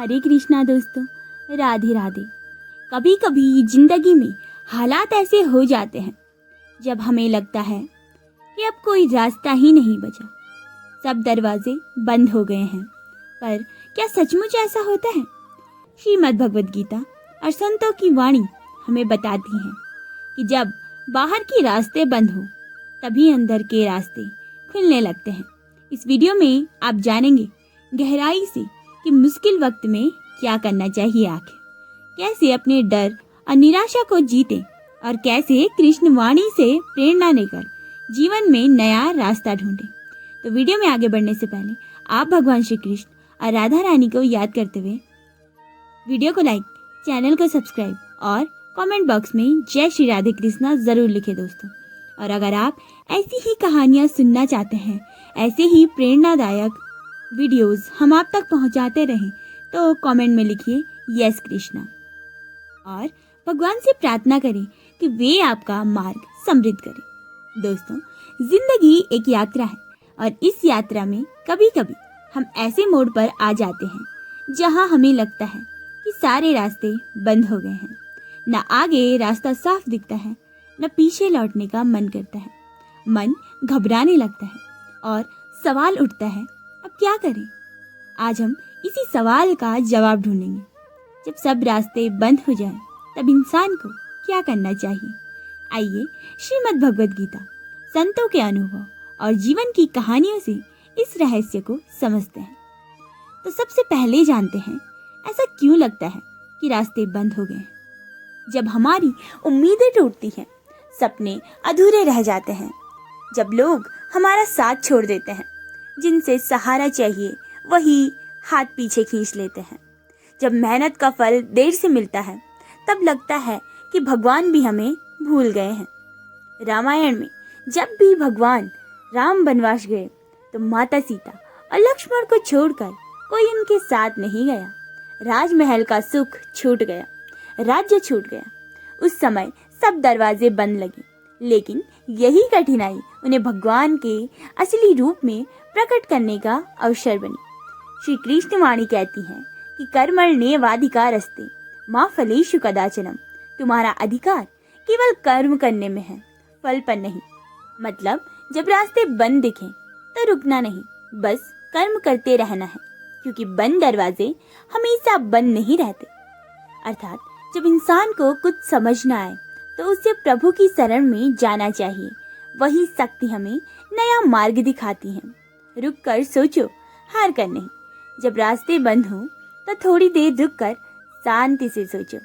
हरे कृष्णा दोस्तों, राधे राधे। कभी कभी जिंदगी में हालात ऐसे हो जाते हैं जब हमें लगता है कि अब कोई रास्ता ही नहीं बचा, सब दरवाजे बंद हो गए हैं। पर क्या सचमुच ऐसा होता है? श्रीमद् भगवद गीता और संतों की वाणी हमें बताती हैं कि जब बाहर के रास्ते बंद हो तभी अंदर के रास्ते खुलने लगते हैं। इस वीडियो में आप जानेंगे गहराई से कि मुश्किल वक्त में क्या करना चाहिए, आखिर कैसे अपने डर और निराशा को जीते और कैसे कृष्ण वाणी से प्रेरणा लेकर जीवन में नया रास्ता ढूंढे। तो वीडियो में आगे बढ़ने से पहले आप भगवान श्री कृष्ण और राधा रानी को याद करते हुए वीडियो को लाइक, चैनल को सब्सक्राइब और कमेंट बॉक्स में जय श्री राधे कृष्णा जरूर लिखें दोस्तों। और अगर आप ऐसी ही कहानियाँ सुनना चाहते हैं, ऐसे ही प्रेरणादायक वीडियोस हम आप तक पहुंचाते रहें, तो कमेंट में लिखिए यस कृष्णा और भगवान से प्रार्थना करें कि वे आपका मार्ग समृद्ध करें। दोस्तों, जिंदगी एक यात्रा है और इस यात्रा में कभी कभी हम ऐसे मोड़ पर आ जाते हैं जहां हमें लगता है कि सारे रास्ते बंद हो गए हैं। न आगे रास्ता साफ दिखता है, न पीछे लौटने का मन करता है। मन घबराने लगता है और सवाल उठता है, अब क्या करें? आज हम इसी सवाल का जवाब ढूंढेंगे। जब सब रास्ते बंद हो जाएं, तब इंसान को क्या करना चाहिए? आइए श्रीमद् भगवद गीता, संतों के अनुभव और जीवन की कहानियों से इस रहस्य को समझते हैं। तो सबसे पहले जानते हैं, ऐसा क्यों लगता है कि रास्ते बंद हो गए हैं? जब हमारी उम्मीदें टूटती हैं, सपने अधूरे रह जाते हैं, जब लोग हमारा साथ छोड़ देते हैं, जिनसे सहारा चाहिए वही हाथ पीछे खींच लेते हैं, जब मेहनत का फल देर से मिलता है, तब लगता है कि भगवान भी हमें भूल गए हैं। रामायण में जब भी भगवान राम वनवास गए तो माता सीता और लक्ष्मण को छोड़कर कोई उनके साथ नहीं गया। राजमहल का सुख छूट गया, राज्य छूट गया। उस समय सब दरवाजे बंद लगे, लेकिन यही कठिनाई उन्हें भगवान के असली रूप में प्रकट करने का अवसर बनी। श्री कृष्ण वाणी कहती है कि कर्मण्येवाधिकारस्ते मा फलेषु कदाचनम। तुम्हारा अधिकार केवल कर्म करने में है, फल पर नहीं। मतलब जब रास्ते बंद दिखें तो रुकना नहीं, बस कर्म करते रहना है, क्योंकि बंद दरवाजे हमेशा बंद नहीं रहते। अर्थात जब इंसान को कुछ समझ न आए तो उसे प्रभु की शरण में जाना चाहिए। वही शक्ति हमें नया मार्ग दिखाती है। रुक कर सोचो, हार कर नहीं। जब रास्ते बंद हो तो थोड़ी देर रुक कर शांति से सोचो।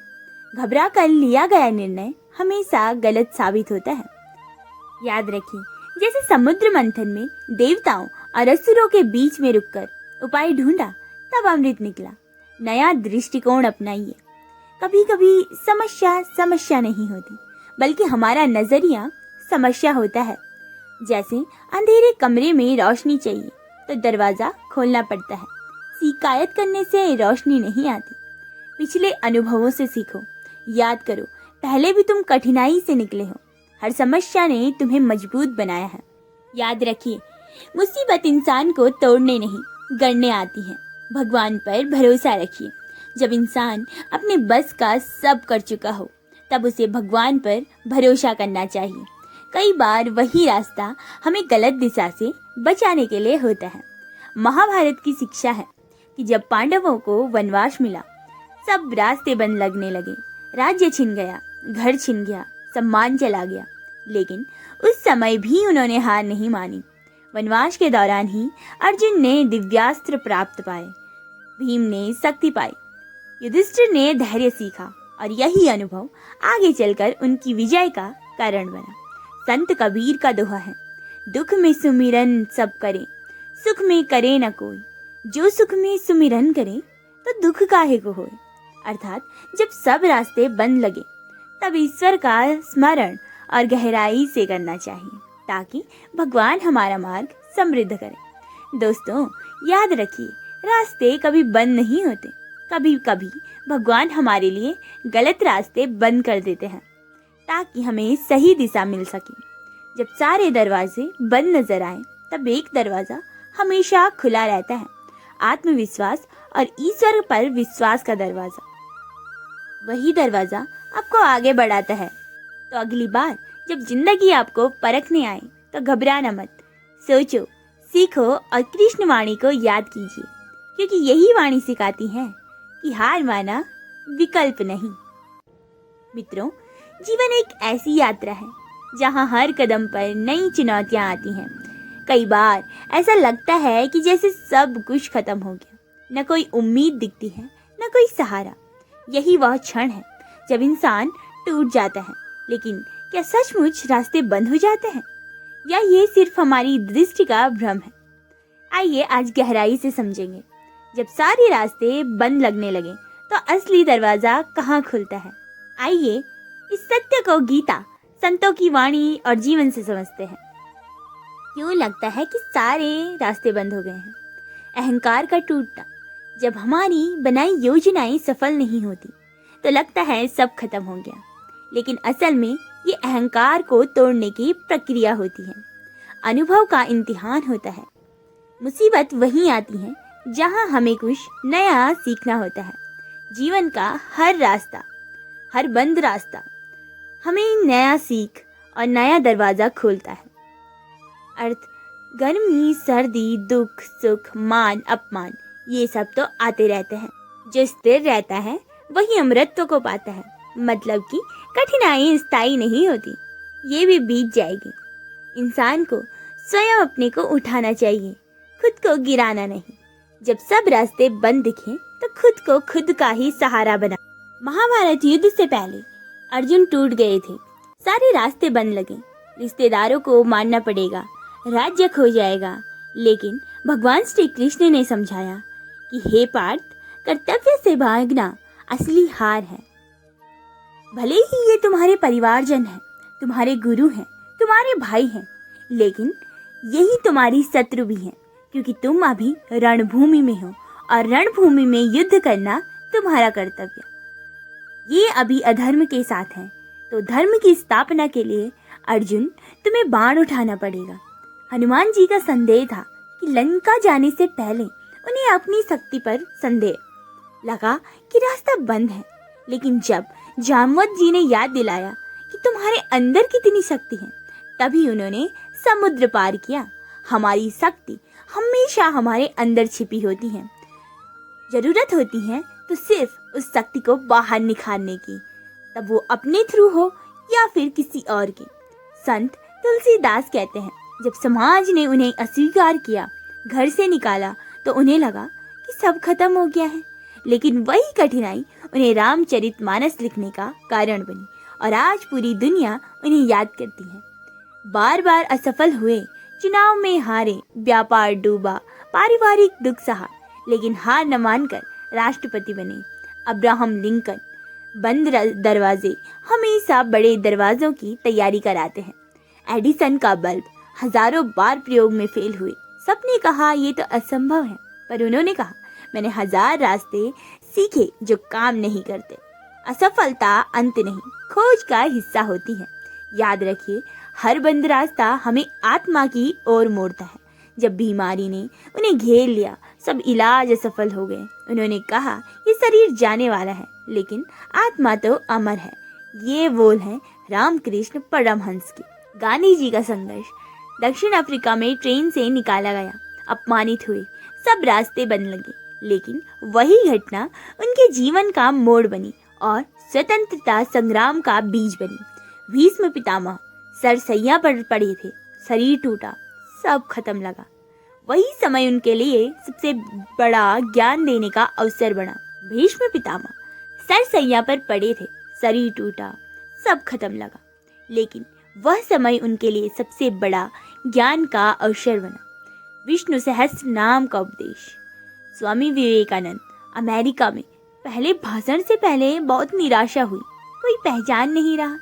घबरा कर लिया गया निर्णय हमेशा गलत साबित होता है। याद रखिए, जैसे समुद्र मंथन में देवताओं और असुरों के बीच में रुककर उपाय ढूंढा, तब अमृत निकला। नया दृष्टिकोण अपनाइए। कभी कभी समस्या नहीं होती, बल्कि हमारा नजरिया समस्या होता है। जैसे अंधेरे कमरे में रोशनी चाहिए तो दरवाजा खोलना पड़ता है। शिकायत करने से रोशनी नहीं आती। पिछले अनुभवों से सीखो। याद करो, पहले भी तुम कठिनाई से निकले हो। हर समस्या ने तुम्हें मजबूत बनाया है। याद रखिए, मुसीबत इंसान को तोड़ने नहीं, गढ़ने आती है। भगवान पर भरोसा रखिए। जब इंसान अपने बस का सब कर चुका हो, तब उसे भगवान पर भरोसा करना चाहिए। कई बार वही रास्ता हमें गलत दिशा से बचाने के लिए होता है। महाभारत की शिक्षा है कि जब पांडवों को वनवास मिला, सब रास्ते बंद लगने लगे। राज्य छिन गया, घर छिन गया, सम्मान चला गया, लेकिन उस समय भी उन्होंने हार नहीं मानी। वनवास के दौरान ही अर्जुन ने दिव्यास्त्र प्राप्त पाए, भीम ने शक्ति पाई, युधिष्ठिर ने धैर्य सीखा और यही अनुभव आगे चलकर उनकी विजय का कारण बना। संत कबीर का दोहा है, दुख में सुमिरन सब करे, सुख में करे न कोई। जो सुख में सुमिरन करे तो दुख काहे को होए। अर्थात जब सब रास्ते बंद लगे, तब ईश्वर का स्मरण और गहराई से करना चाहिए, ताकि भगवान हमारा मार्ग समृद्ध करे। दोस्तों, याद रखिए, रास्ते कभी बंद नहीं होते। कभी कभी भगवान हमारे लिए गलत रास्ते बंद कर देते हैं, ताकि हमें सही दिशा मिल सके। जब सारे दरवाजे बंद नजर आए, तब एक दरवाजा हमेशा खुला रहता है। आत्मविश्वास और ईश्वर पर विश्वास का दरवाजा। वही दरवाजा आपको आगे बढ़ाता है। तो अगली बार जब जिंदगी आपको परखने आए तो घबराना मत, सोचो, सीखो और कृष्ण वाणी को याद कीजिए, क्योंकि यही वाणी सिखाती है कि हार माना विकल्प नहीं। मित्रों, जीवन एक ऐसी यात्रा है जहां हर कदम पर नई चुनौतियां आती हैं। कई बार ऐसा लगता है कि जैसे सब कुछ खत्म हो गया, न कोई उम्मीद दिखती है, न कोई सहारा। यही वह क्षण है जब इंसान टूट जाता है। लेकिन क्या सचमुच रास्ते बंद हो जाते हैं, या ये सिर्फ हमारी दृष्टि का भ्रम है? आइए आज गहराई से समझेंगे। जब सारे रास्ते बंद लगने लगे तो असली दरवाजा कहाँ खुलता है? आइए इस सत्य को गीता, संतों की वाणी और जीवन से समझते हैं। क्यों लगता है कि सारे रास्ते बंद हो गए हैं? अहंकार का टूटना। जब हमारी बनाई योजनाएं सफल नहीं होती तो लगता है सब खत्म हो गया, लेकिन असल में ये अहंकार को तोड़ने की प्रक्रिया होती है, अनुभव का इम्तिहान होता है। मुसीबत वहीं आती है जहां हमें कुछ नया सीखना होता है। जीवन का हर रास्ता, हर बंद रास्ता हमें नया सीख और नया दरवाजा खोलता है। अर्थ, गर्मी, सर्दी, दुख, सुख, मान, अपमान, ये सब तो आते रहते हैं। जो स्थिर रहता है वही अमृतत्व को पाता है। मतलब कि कठिनाई स्थायी नहीं होती, ये भी बीत जाएगी। इंसान को स्वयं अपने को उठाना चाहिए, खुद को गिराना नहीं। जब सब रास्ते बंद दिखे तो खुद को खुद का ही सहारा बना। महाभारत युद्ध से पहले अर्जुन टूट गए थे, सारे रास्ते बंद लगे, रिश्तेदारों को मारना पड़ेगा, राज्य खो जाएगा। लेकिन भगवान श्री कृष्ण ने समझाया कि हे पार्थ, कर्तव्य से भागना असली हार है। भले ही ये तुम्हारे परिवारजन हैं, तुम्हारे गुरु हैं, तुम्हारे भाई हैं, लेकिन यही तुम्हारी शत्रु भी हैं, क्योंकि तुम अभी रणभूमि में हो और रणभूमि में युद्ध करना तुम्हारा कर्तव्य। ये अभी अधर्म के साथ है, तो धर्म की स्थापना के लिए अर्जुन तुम्हें बाण उठाना पड़ेगा। हनुमान जी का संदेह था कि लंका जाने से पहले उन्हें अपनी शक्ति पर संदेह लगा कि रास्ता बंद है, लेकिन जब जामवंत जी ने याद दिलाया कि तुम्हारे अंदर कितनी शक्ति है, तभी उन्होंने समुद्र पार किया। हमारी शक्ति हमेशा हमारे अंदर छिपी होती है, जरूरत होती है तो सिर्फ उस शक्ति को बाहर निखारने की, तब वो अपने थ्रू हो या फिर किसी और की। संत तुलसीदास कहते हैं, जब समाज ने उन्हें अस्वीकार किया, घर से निकाला, तो उन्हें लगा कि सब खत्म हो गया है। लेकिन वही कठिनाई उन्हें रामचरितमानस लिखने का कारण बनी और आज पूरी दुनिया उन्हें याद करती है। बार बार असफल हुए, चुनाव में हारे, व्यापार डूबा, पारिवारिक दुख सहा, लेकिन हार न मानकर राष्ट्रपति बने। Abraham Lincoln. बंद दरवाजे हमेशा बड़े दरवाजों की तैयारी कराते हैं। एडिसन का बल्ब हजारों बार प्रयोग में फेल हुए। सबने कहा ये तो असंभव है, पर उन्होंने कहा मैंने 1000 रास्ते सीखे जो काम नहीं करते। असफलता अंत नहीं, खोज का हिस्सा होती है। याद रखिए, हर बंद रास्ता हमें आत्मा की ओर मोड़ता है। जब बीमारी ने उन्हें घेर लिया, सब इलाज असफल हो गए। उन्होंने कहा ये शरीर जाने वाला है, लेकिन आत्मा तो अमर है। ये बोल है रामकृष्ण परमहंस की। गांधी जी का संघर्ष। दक्षिण अफ्रीका में ट्रेन से निकाला गया, अपमानित हुए, सब रास्ते बंद लगे, लेकिन वही घटना उनके जीवन का मोड़ बनी और स्वतंत्रता संग्राम का बीज बनी। भीष्म पितामह सरसैया पर पड़े थे, शरीर टूटा, सब खत्म लगा। वही समय उनके लिए सबसे बड़ा ज्ञान देने का अवसर बना। भीष्म पितामह सरसैया पर पड़े थे, शरीर टूटा, सब खत्म लगा, लेकिन वह समय उनके लिए सबसे बड़ा ज्ञान का अवसर बना। विष्णु सहस्त्र नाम का उपदेश। स्वामी विवेकानंद। अमेरिका में पहले भाषण से पहले बहुत निराशा हुई, कोई पहचान नहीं रहा,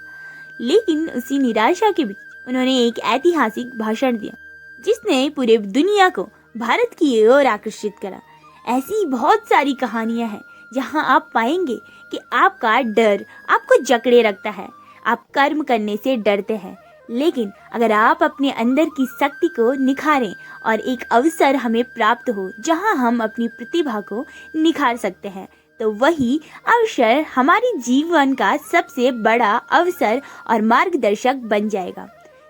लेकिन उसी निराशा के बीच उन्होंने एक ऐतिहासिक भाषण दिया जिसने पूरे दुनिया को भारत की ओर आकर्षित करा। ऐसी बहुत सारी कहानियां हैं जहां आप पाएंगे कि आपका डर आपको जकड़े रखता है, आप कर्म करने से डरते हैं, लेकिन अगर आप अपने अंदर की शक्ति को निखारें और एक अवसर हमें प्राप्त हो जहां हम अपनी प्रतिभा को निखार सकते हैं, तो वही अवसर हमारे जीवन का सबसे बड़ा अवसर और मार्गदर्शक बन जाएगा।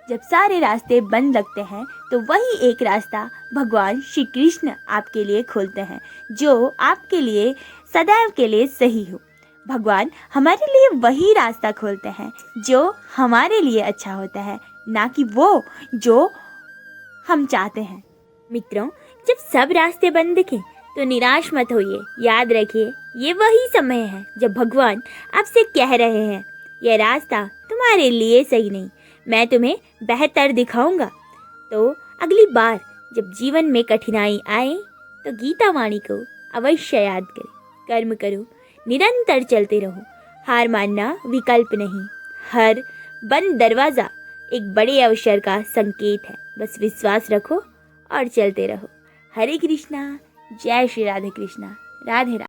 जब सारे रास्ते बंद लगते हैं तो वही एक रास्ता भगवान श्री कृष्ण आपके लिए खोलते हैं, जो आपके लिए सदैव के लिए सही हो। भगवान हमारे लिए वही रास्ता खोलते हैं जो हमारे लिए अच्छा होता है, ना कि वो जो हम चाहते हैं। मित्रों, जब सब रास्ते बंद दिखें तो निराश मत होइए। याद रखिए, ये वही समय है जब भगवान आपसे कह रहे हैं, यह रास्ता तुम्हारे लिए सही नहीं, मैं तुम्हें बेहतर दिखाऊंगा। तो अगली बार जब जीवन में कठिनाई आए तो गीता वाणी को अवश्य याद करें। कर्म करो, निरंतर चलते रहो, हार मानना विकल्प नहीं। हर बंद दरवाज़ा एक बड़े अवसर का संकेत है। बस विश्वास रखो और चलते रहो। हरे कृष्णा, जय श्री राधे कृष्णा, राधे राधे।